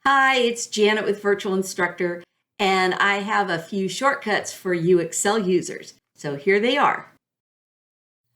Hi, it's Janet with Virtual Instructor, and I have a few shortcuts for you Excel users. So here they are.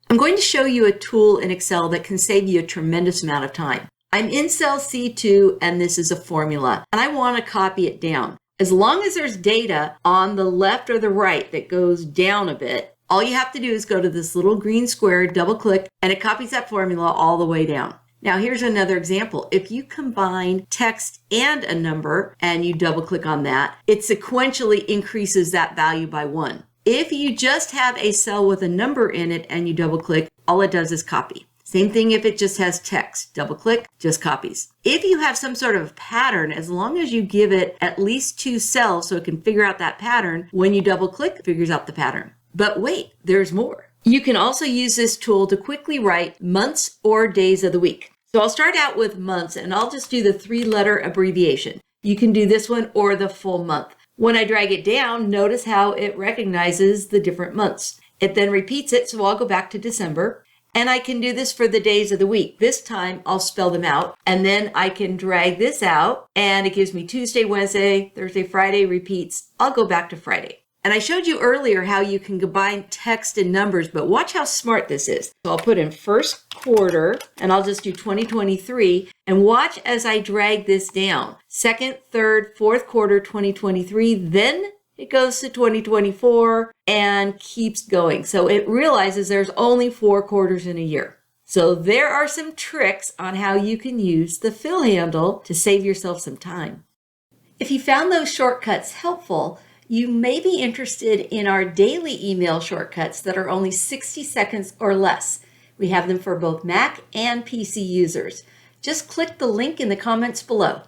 I'm going to show you a tool in Excel that can save you a tremendous amount of time. I'm in cell C2 and this is a formula, and I want to copy it down. As long as there's data on the left or the right that goes down a bit, all you have to do is go to this little green square, double click, and it copies that formula all the way down. Now here's another example. If you combine text and a number and you double click on that, it sequentially increases that value by 1. If you just have a cell with a number in it and you double click, all it does is copy. Same thing if it just has text. Double click, just copies. If you have some sort of pattern, as long as you give it at least 2 cells so it can figure out that pattern, when you double click, it figures out the pattern. But wait, there's more. You can also use this tool to quickly write months or days of the week. So I'll start out with months and I'll just do the 3-letter abbreviation. You can do this one or the full month. When I drag it down, notice how it recognizes the different months. It then repeats it, so I'll go back to December. And I can do this for the days of the week. This time I'll spell them out and then I can drag this out and it gives me Tuesday, Wednesday, Thursday, Friday repeats. I'll go back to Friday. And I showed you earlier how you can combine text and numbers, but watch how smart this is. So I'll put in first quarter and I'll just do 2023 and watch as I drag this down. Second, third, fourth quarter 2023, then it goes to 2024 and keeps going. So it realizes there's only 4 quarters in a year. So there are some tricks on how you can use the fill handle to save yourself some time. If you found those shortcuts helpful, you may be interested in our daily email shortcuts that are only 60 seconds or less. We have them for both Mac and PC users. Just click the link in the comments below.